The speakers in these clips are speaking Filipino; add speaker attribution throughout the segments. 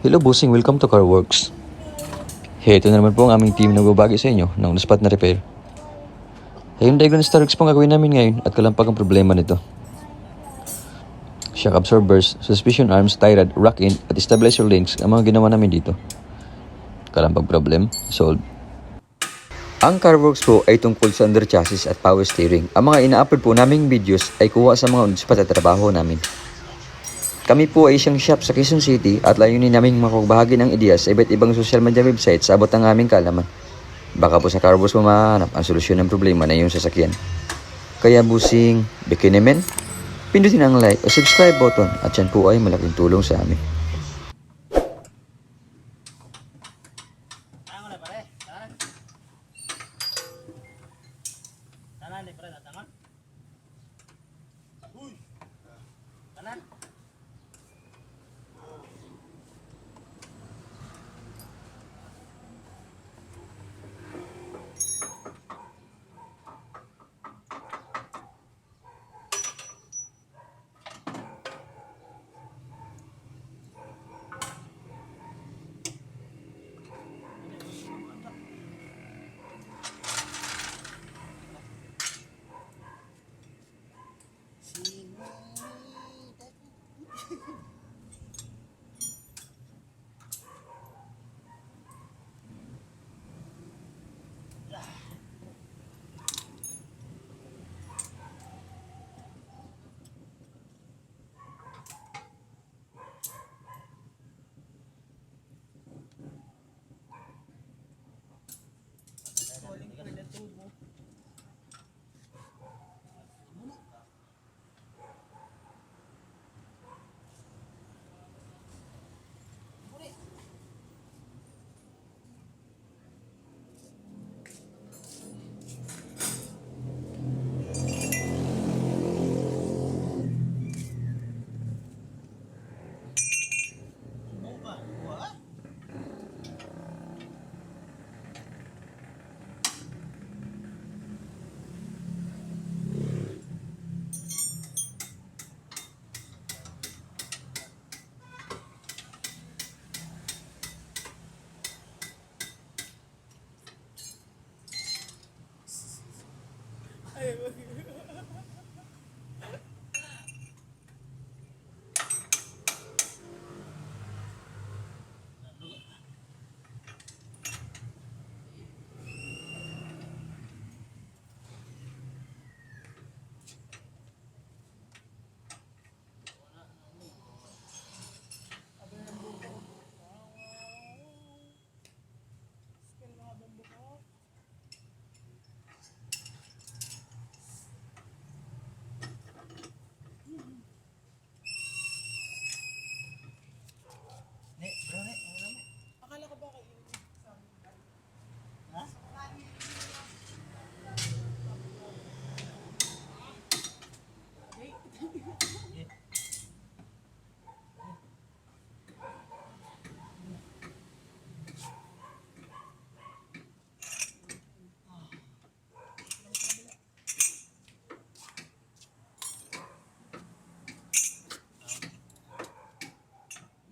Speaker 1: Hello bossing, welcome to CarWorks. Hey, ito na naman po ang aming team na babagi sa inyo ng spot na repair. Hyundai Grand Star X po ang gagawin namin ngayon at kalampag ang problema nito. Shock absorbers, suspension arms, tie rod, rock end at stabilizer links ang mga ginawa namin dito. Kalampag problem, solved. Ang CarWorks po ay tungkol sa under chassis at power steering. Ang mga ina-upload po naming videos ay kuha sa mga spot at trabaho namin. Kami po ay isang shop sa Quezon City at layunin naming makapagbahagi ng ideas sa iba't ibang social media websites sa abot ng aming kaalaman. Baka po sa CarWorks mo mahanap ang solusyon ng problema na iyong sasakyan. Kaya busing, bikinemen, pindutin ang like o subscribe button at yan po ay malaking tulong sa amin.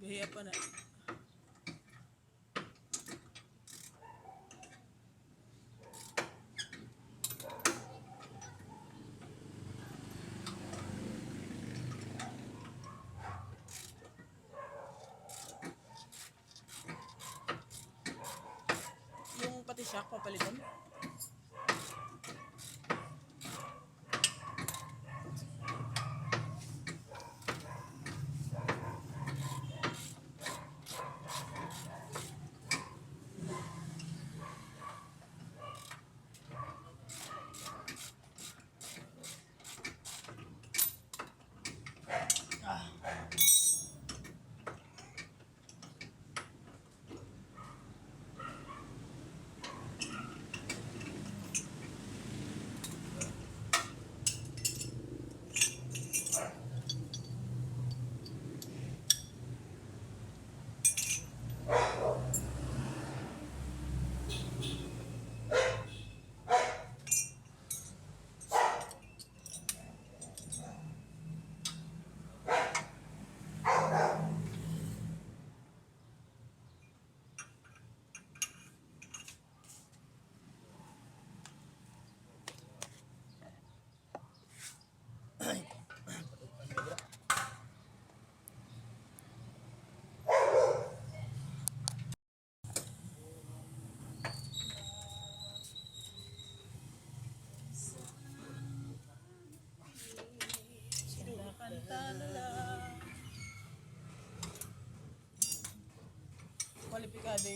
Speaker 2: Gahiya pa na. Yung pati shock papalitan.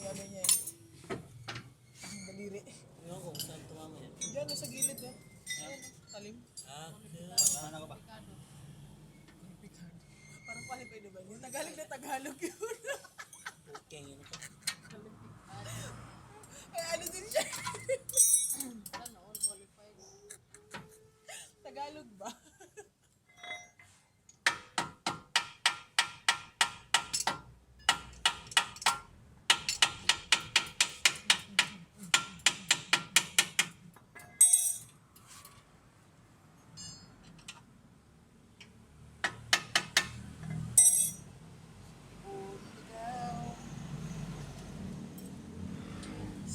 Speaker 2: ano niya eh. Ang daliri.
Speaker 3: Ewan ko kung saan tumama yan.
Speaker 2: Diyan, sa gilid oh. Ayan, talim.
Speaker 3: Saan ako ba?
Speaker 2: Parang qualified na ba? Yung Tagalog na Tagalog yun.
Speaker 3: Okay, yun ito.
Speaker 2: Ay, ano din siya? Tagalog ba?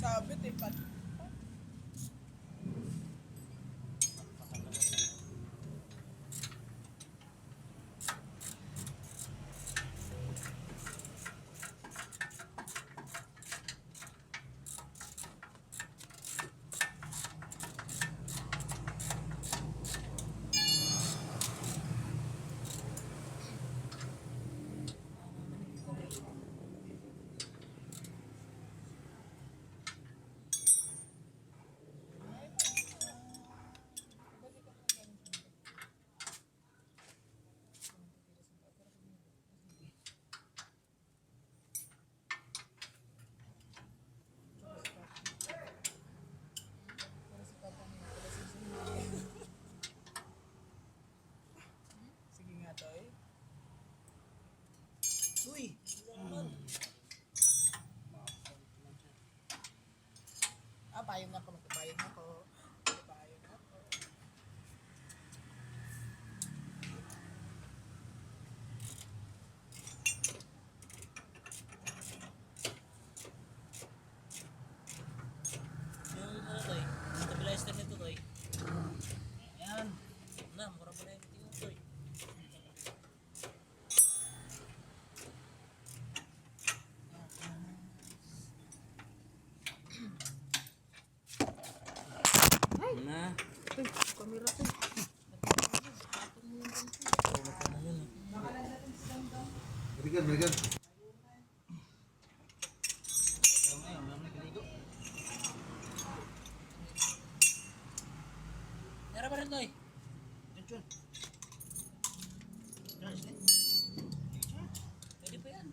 Speaker 2: Sabit eh, pat. Sige nga to eh.
Speaker 3: Uy! Naman.
Speaker 2: Payong na ako, magpapayong ako. Magpapayong ako.
Speaker 3: Yung ano to eh. Stabilizer nito to eh. Ayan. Na, mura pa na yung tingin to eh. Na.
Speaker 2: Kamera to.
Speaker 4: Berikan, berikan.
Speaker 3: Meron pa rin to eh. Pwede pa yan.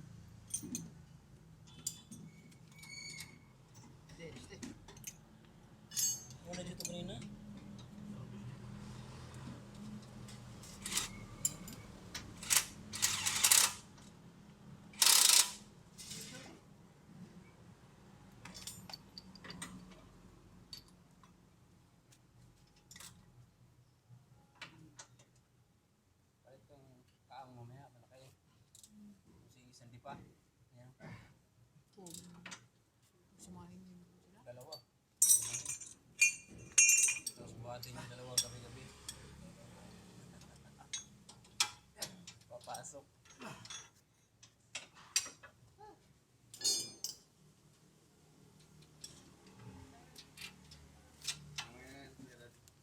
Speaker 3: Wala dito kanina.
Speaker 4: Palit kang kaang mamaya, malaki. Kasi isang di pa. Ayan,
Speaker 2: Sumahin din sila.
Speaker 4: dalawa. Tapos buhatin yung dalawa gabi-gabi. Papasok.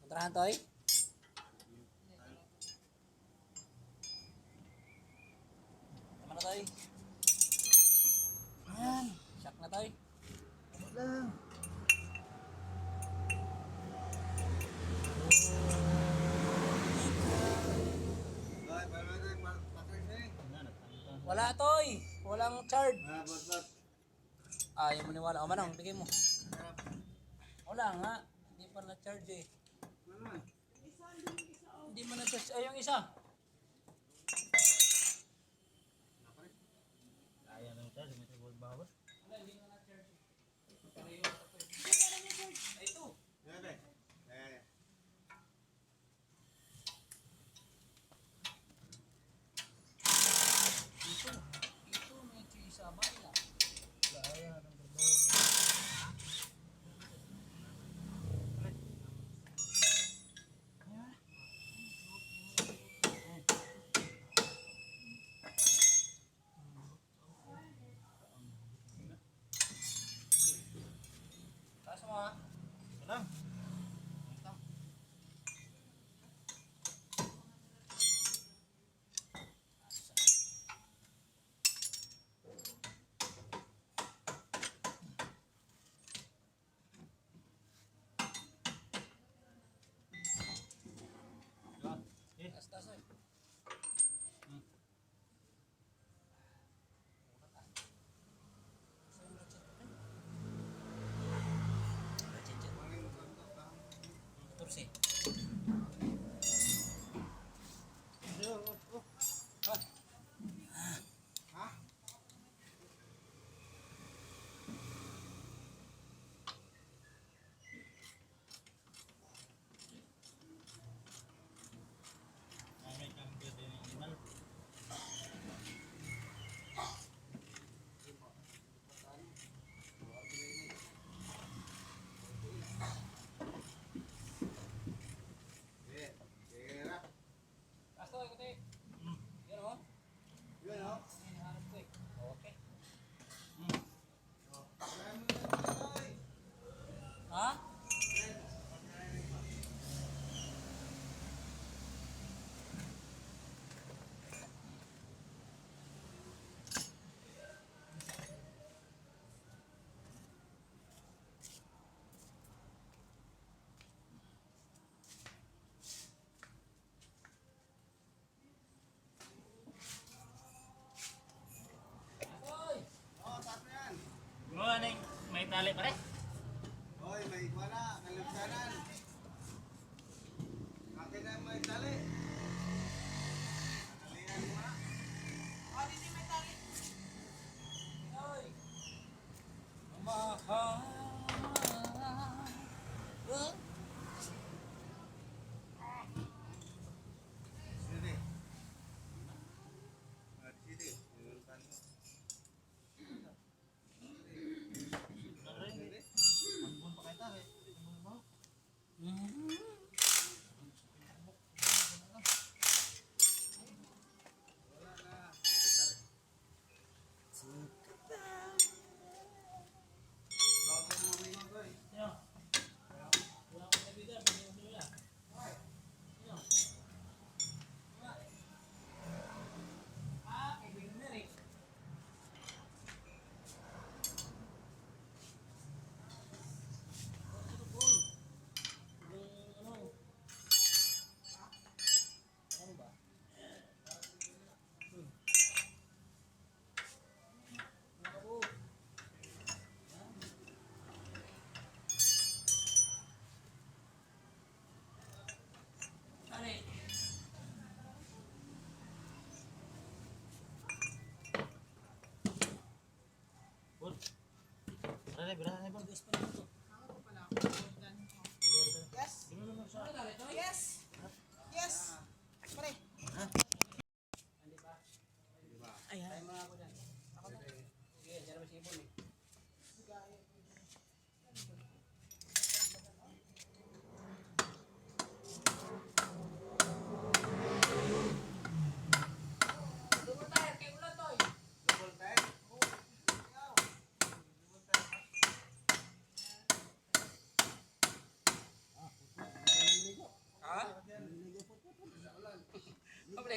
Speaker 3: Kontrahan to eh. Tama na tayo. Ayan. Shock na tayo. Wala toy. Walang charge. Ayaw mo niwala. O manang, bigay mo. Wala nga. Hindi pa na-charge eh. Hindi mo na-charge. Ay, yung isa. Ayaw na charge. May 3 volt ba? Wala, hindi mo na-charge. Ay, ito. Ito, medyo isa ba?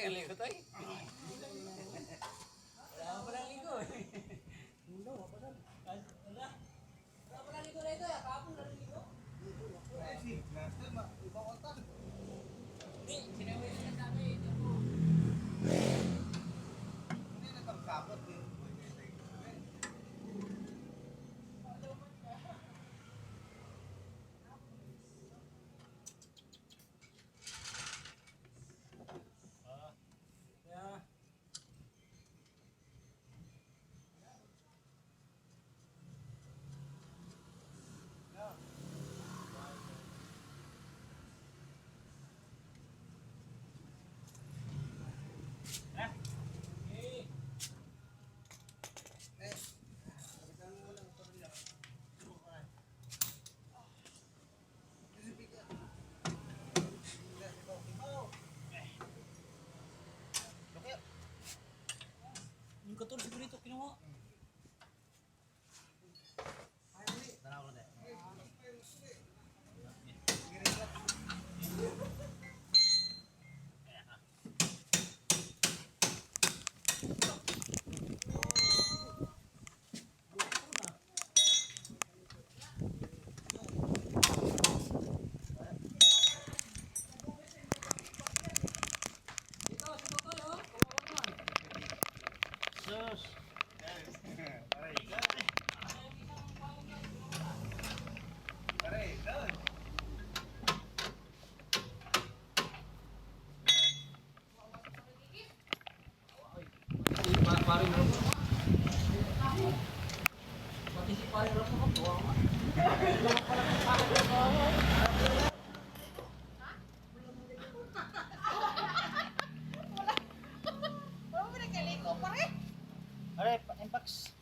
Speaker 3: ka ligo tayo. Wala ka palang ligo eh. Wala ka palang ligo na ito. Kapong na ligo. Hindi, sinawin na sa akin. Yeah. Yung katulad siguro ito kinuha. Tanaw ko na tayo.
Speaker 2: Wala mo nagkaliko pa rin.
Speaker 3: Are, impax.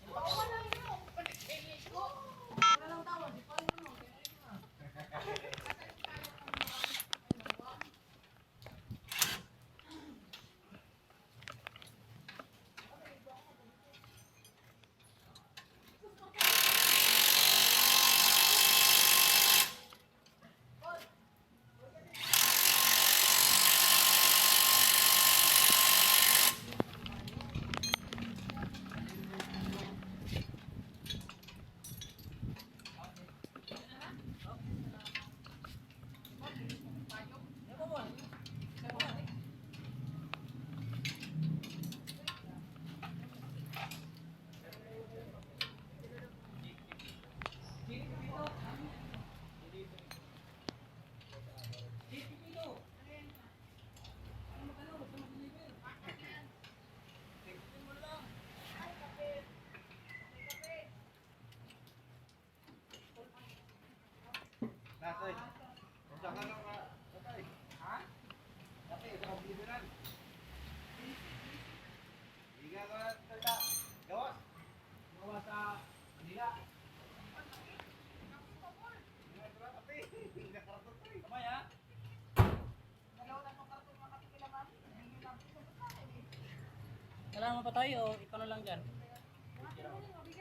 Speaker 3: Kailangan mo pa tayo o ikaw na lang dyan?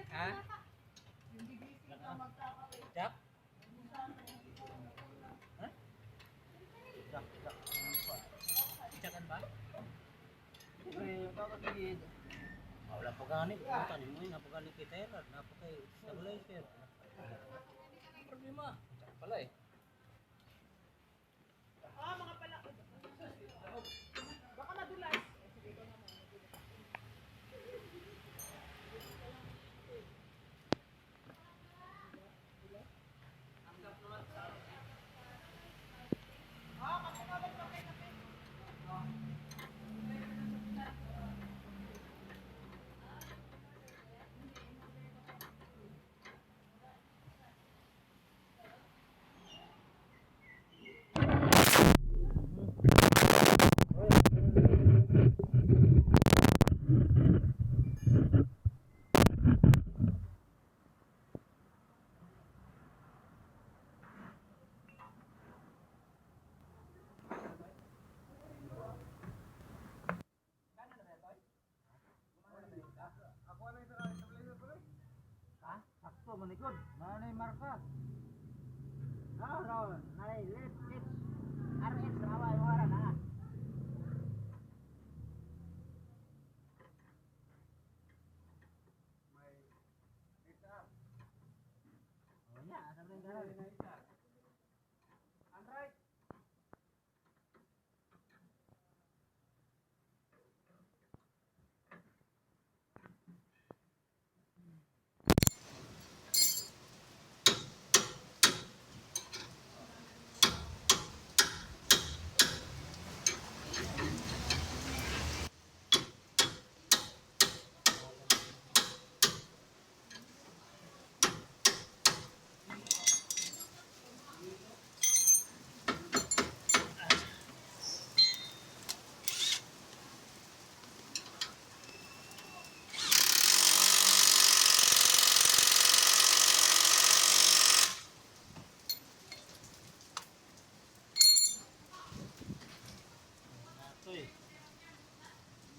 Speaker 3: Ha? Jack? Ha? Jackan ba? Wala pa ganit. Tanin mo yun. Napaganit kay Taylor. Napakay stabilizer. Problema. Jack pala eh.
Speaker 2: Baka madulas.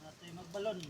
Speaker 3: Natoy magbalon.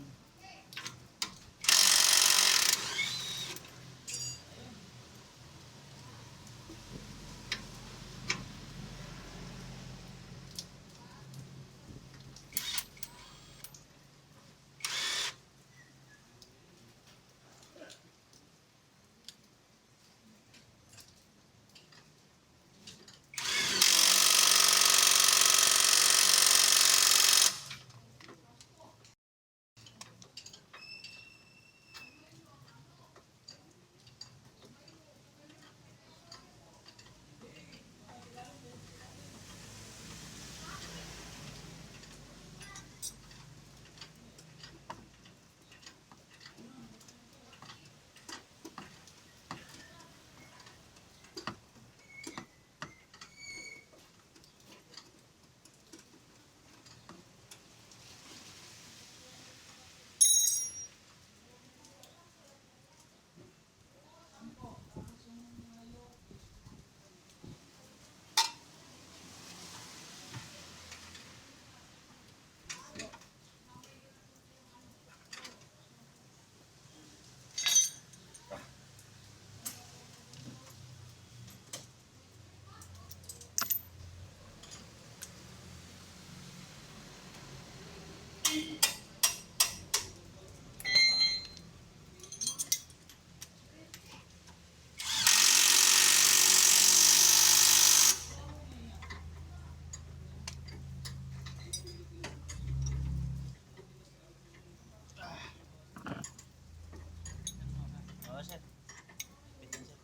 Speaker 3: Oh, sir. Bitin, sir.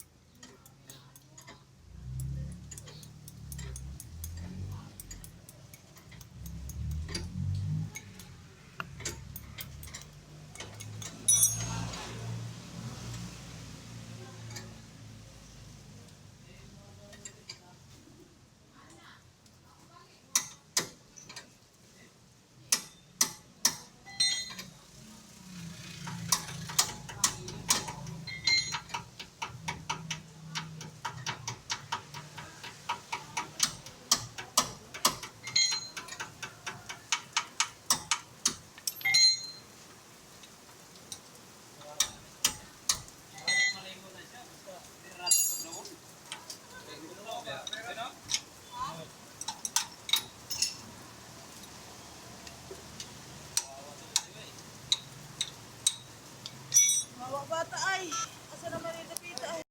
Speaker 2: Mawa bata ay. Asa naman yung dapita ay.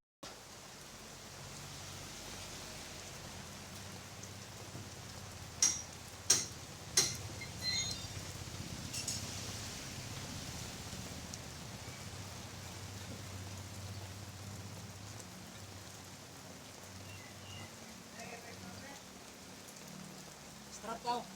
Speaker 3: Strap ka.